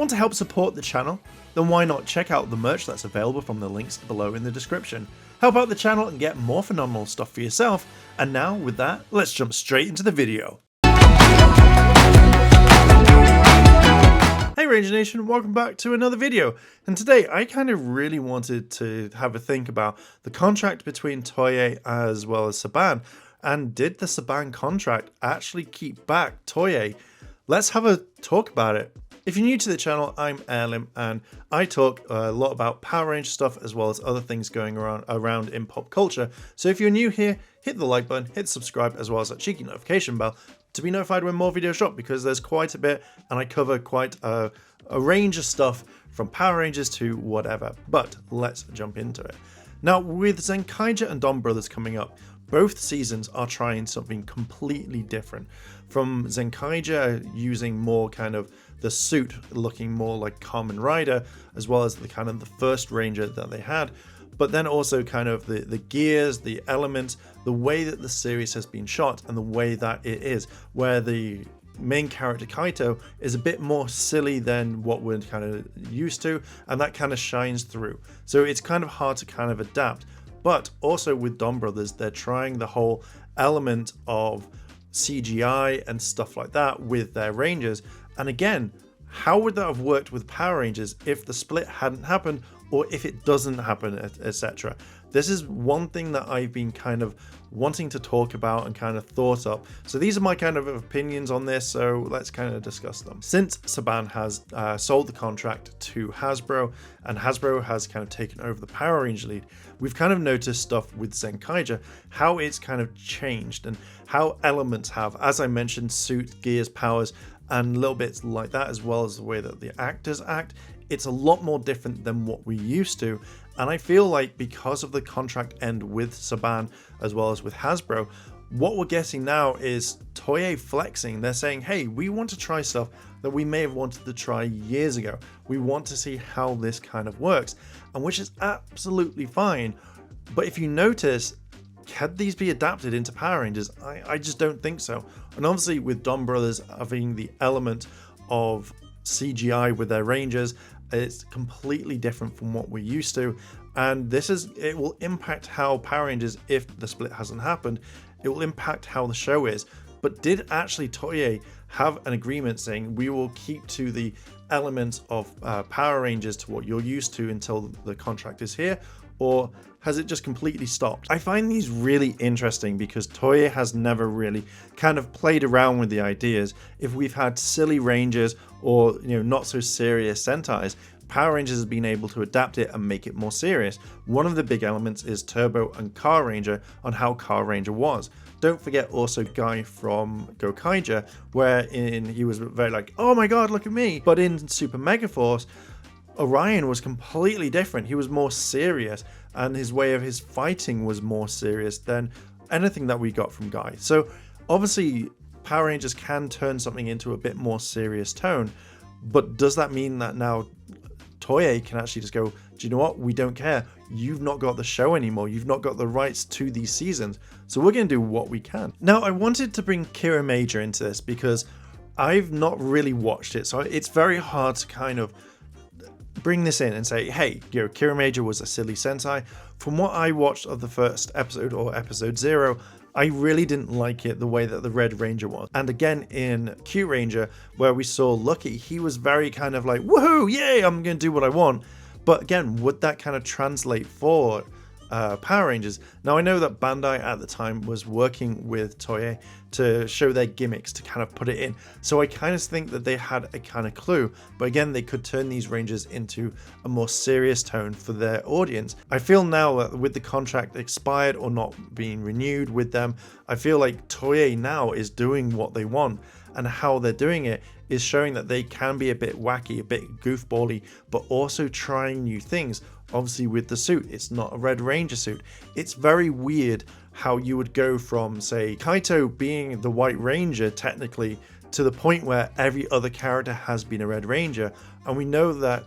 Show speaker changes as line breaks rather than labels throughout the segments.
Want to help support the channel? Then why not check out the merch that's available from the links below in the description. Help out the channel and get more phenomenal stuff for yourself. And now, with that, let's jump straight into the video. Hey Ranger Nation, welcome back to another video. And today I kind of really wanted to have a think about the contract between Toei as well as Saban. And did the Saban contract actually keep back Toei? Let's have a talk about it. If you're new to the channel, I'm Airlim and I talk a lot about Power Ranger stuff as well as other things going around in pop culture. So if you're new here, hit the like button, hit subscribe as well as that cheeky notification bell to be notified when more videos drop, because there's quite a bit and I cover quite a range of stuff from Power Rangers to whatever. But let's jump into it. Now, with Zenkaija and Dom Brothers coming up, both seasons are trying something completely different. From Zenkaija using more kind of the suit looking more like Kamen Rider, as well as the kind of the first Ranger that they had, but then also kind of the gears, the elements, the way that the series has been shot and the way that it is, where the main character Kaito is a bit more silly than what we're kind of used to, and that kind of shines through. So it's kind of hard to kind of adapt. But also with Dom Brothers, they're trying the whole element of CGI and stuff like that with their Rangers. And again, how would that have worked with Power Rangers if the split hadn't happened, or if it doesn't happen, etc.? This is one thing that I've been kind of wanting to talk about and kind of thought up. So these are my kind of opinions on this, so let's kind of discuss them. Since Saban has sold the contract to Hasbro, and Hasbro has kind of taken over the Power Ranger lead, we've kind of noticed stuff with Zenkaija, how it's kind of changed and how elements have, as I mentioned, suit, gears, powers, and little bits like that, as well as the way that the actors act. It's a lot more different than what we used to. And I feel like because of the contract end with Saban as well as with Hasbro, what we're getting now is Toei flexing. They're saying, hey, we want to try stuff that we may have wanted to try years ago. We want to see how this kind of works, and which is absolutely fine. But if you notice, can these be adapted into Power Rangers? I just don't think so. And obviously with Dom Brothers having the element of CGI with their Rangers, it's completely different from what we're used to, and it will impact how Power Rangers, if the split hasn't happened, it will impact how the show is. But did actually Toei have an agreement saying we will keep to the elements of Power Rangers to what you're used to until the contract is here, or has it just completely stopped? I find these really interesting because Toei has never really kind of played around with the ideas. If we've had silly Rangers or not so serious Sentais, Power Rangers has been able to adapt it and make it more serious. One of the big elements is Turbo and Car Ranger on how Car Ranger was. Don't forget also Guy from Gokaiger, where he was very like, oh my god, look at me. But in Super Megaforce, Orion was completely different. He was more serious, and his way of his fighting was more serious than anything that we got from Guy. So obviously Power Rangers can turn something into a bit more serious tone, but does that mean that now Toei can actually just go, do you know what, we don't care, you've not got the show anymore, you've not got the rights to these seasons, so we're going to do what we can. Now I wanted to bring Kira Major into this because I've not really watched it, so it's very hard to kind of bring this in and say, hey, Kira Major was a silly Sentai. From what I watched of the first episode, or episode 0, I really didn't like it the way that the Red Ranger was. And again in Q Ranger, where we saw Lucky, he was very kind of like, woohoo, yay, I'm going to do what I want. But again, would that kind of translate for Power Rangers? Now I know that Bandai at the time was working with Toei to show their gimmicks to kind of put it in, so I kind of think that they had a kind of clue, but again they could turn these Rangers into a more serious tone for their audience. I feel now that with the contract expired or not being renewed with them, I feel like Toei now is doing what they want, and how they're doing it is showing that they can be a bit wacky, a bit goofbally, but also trying new things. Obviously with the suit, it's not a Red Ranger suit. It's very weird how you would go from, say, Kaito being the White Ranger technically, to the point where every other character has been a Red Ranger, and we know that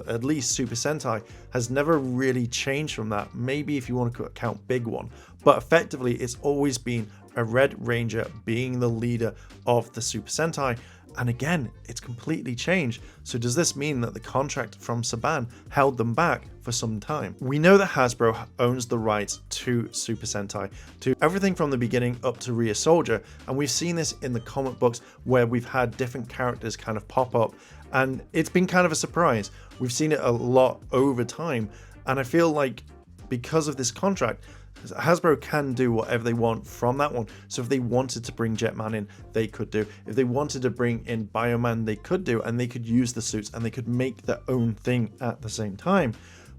at least Super Sentai has never really changed from that, maybe if you want to count Big One, but effectively it's always been a Red Ranger being the leader of the Super Sentai, And again, it's completely changed. So does this mean that the contract from Saban held them back for some time? We know that Hasbro owns the rights to Super Sentai, to everything from the beginning up to Rhea Soldier, and we've seen this in the comic books where we've had different characters kind of pop up, and it's been kind of a surprise. We've seen it a lot over time, and I feel like because of this contract, Hasbro can do whatever they want from that one. So if they wanted to bring Jetman in, they could do. If they wanted to bring in Bioman, they could do, and they could use the suits and they could make their own thing at the same time.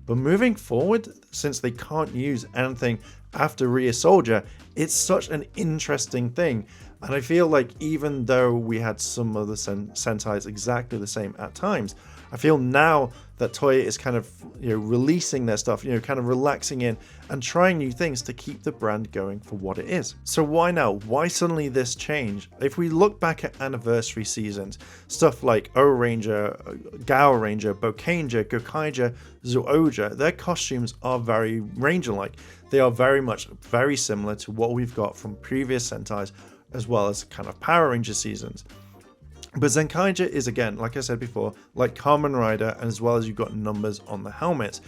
But moving forward, since they can't use anything after Rhea Soldier, it's such an interesting thing. And I feel like even though we had some of the Sentais exactly the same at times, I feel now that Toei is kind of, releasing their stuff, kind of relaxing in and trying new things to keep the brand going for what it is. So why now? Why suddenly this change? If we look back at anniversary seasons, stuff like O-Ranger, Gao Ranger, Bokanger, Gokaija, Zooja, their costumes are very Ranger-like. They are very similar to what we've got from previous Sentais, as well as kind of Power Ranger seasons. But Zenkaija is, again, like I said before, like Kamen Rider, and as well as you've got numbers on the helmets.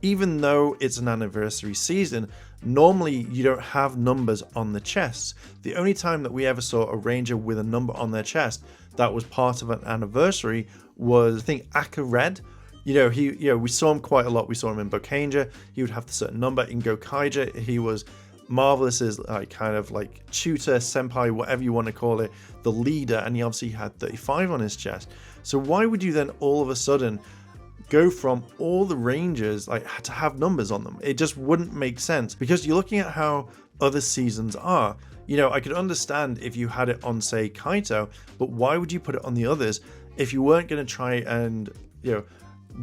Even though it's an anniversary season, normally you don't have numbers on the chests. The only time that we ever saw a Ranger with a number on their chest that was part of an anniversary was, I think, Aka Red. We saw him quite a lot. We saw him in Bokanger. He would have the certain number. In Gokaija, he was Marvelous's kind of like tutor, senpai, whatever you want to call it, the leader, and he obviously had 35 on his chest. So why would you then all of a sudden go from all the Rangers to have numbers on them? It just wouldn't make sense, because you're looking at how other seasons are. I could understand if you had it on, say, Kaito, but why would you put it on the others if you weren't going to try and,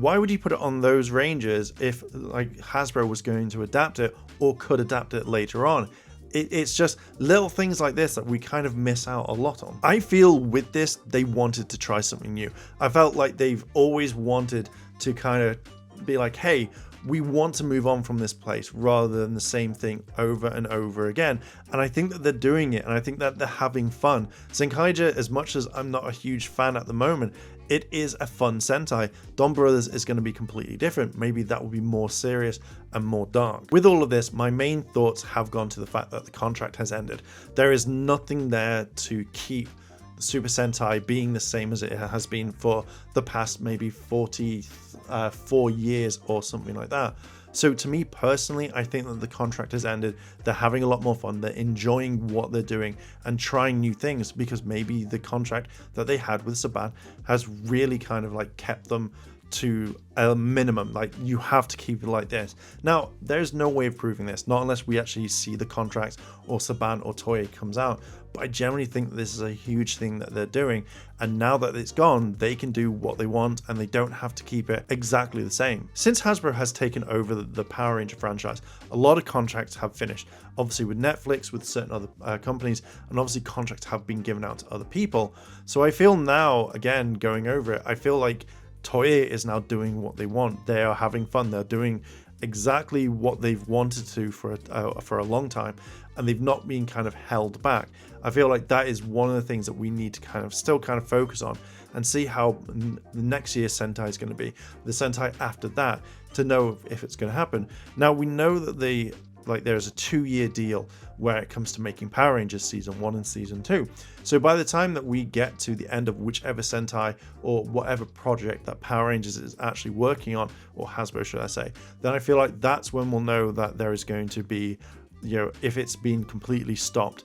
why would you put it on those Rangers if Hasbro was going to adapt it or could adapt it later on? It's just little things like this that we kind of miss out a lot on. I feel with this, they wanted to try something new. I felt like they've always wanted to kind of be like, hey, we want to move on from this place rather than the same thing over and over again. And I think that they're doing it, and I think that they're having fun. Zenkaija, as much as I'm not a huge fan at the moment, it is a fun Sentai. Don Brothers is going to be completely different. Maybe that will be more serious and more dark. With all of this, my main thoughts have gone to the fact that the contract has ended. There is nothing there to keep the Super Sentai being the same as it has been for the past maybe 44 years or something like that. So to me personally, I think that the contract has ended. They're having a lot more fun. They're enjoying what they're doing and trying new things, because maybe the contract that they had with Saban has really kind of kept them to a minimum. You have to keep it like this. Now, there's no way of proving this, not unless we actually see the contracts or Saban or Toei comes out. But I generally think that this is a huge thing that they're doing, and now that it's gone, they can do what they want and they don't have to keep it exactly the same. Since Hasbro has taken over the Power Ranger franchise, a lot of contracts have finished, obviously with Netflix, with certain other companies, and obviously contracts have been given out to other people. So I feel now, again, going over it, I feel like Toei is now doing what they want. They are having fun. They're doing exactly what they've wanted to for a long time, and they've not been kind of held back. I feel like that is one of the things that we need to still focus on and see how the next year's Sentai is going to be, the Sentai after that, to know if it's going to happen. Now, we know that there's a 2-year deal where it comes to making Power Rangers Season 1 and Season 2. So by the time that we get to the end of whichever Sentai or whatever project that Power Rangers is actually working on, or Hasbro should I say, then I feel like that's when we'll know that there is going to be, if it's been completely stopped.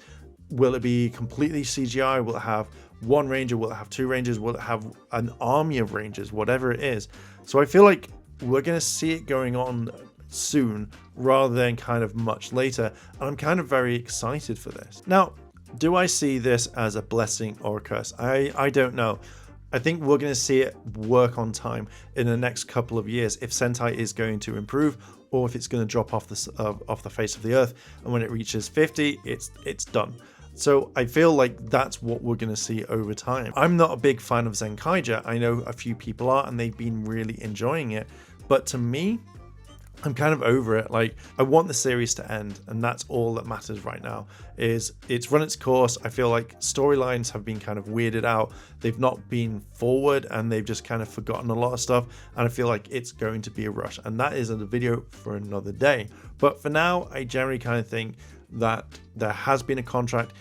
Will it be completely CGI? Will it have one Ranger? Will it have 2 Rangers? Will it have an army of Rangers? Whatever it is. So I feel like we're going to see it going on soon rather than kind of much later, and I'm kind of very excited for this. Now, do I see this as a blessing or a curse? I don't know. I think we're going to see it work on time in the next couple of years if Sentai is going to improve, or if it's going to drop off the face of the earth, and when it reaches 50, it's done. So I feel like that's what we're going to see over time. I'm not a big fan of Zenkaija. I know a few people are, and they've been really enjoying it. But to me, I'm kind of over it. Like, I want the series to end, and that's all that matters right now. Is it's run its course. I feel like storylines have been kind of weirded out. They've not been forward, and they've just kind of forgotten a lot of stuff. And I feel like it's going to be a rush, and that is a video for another day. But for now, I generally kind of think that there has been a contract.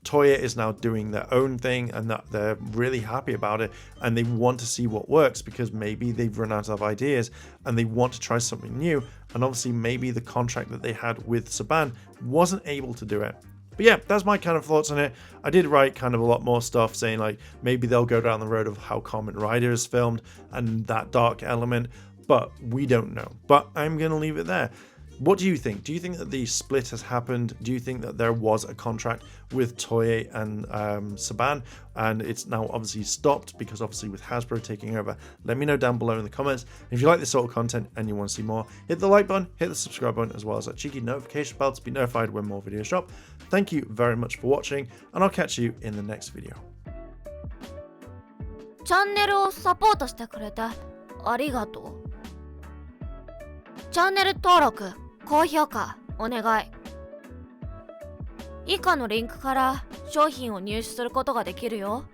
Toya is now doing their own thing, and that they're really happy about it, and they want to see what works, because maybe they've run out of ideas and they want to try something new. And obviously maybe the contract that they had with Saban wasn't able to do it. But yeah, that's my kind of thoughts on it. I did write kind of a lot more stuff saying like maybe they'll go down the road of how Kamen Rider is filmed and that dark element, but we don't know. But I'm gonna leave it there. What do you think? Do you think that the split has happened? Do you think that there was a contract with Toei and Saban, and it's now obviously stopped because obviously with Hasbro taking over? Let me know down below in the comments. If you like this sort of content and you want to see more, hit the like button, hit the subscribe button, as well as that cheeky notification bell to be notified when more videos drop. Thank you very much for watching, and I'll catch you in the next video.
チャンネルをサポートしてくれてありがとう。チャンネル登録、高評価お願い。以下のリンクから商品を入手することができるよ。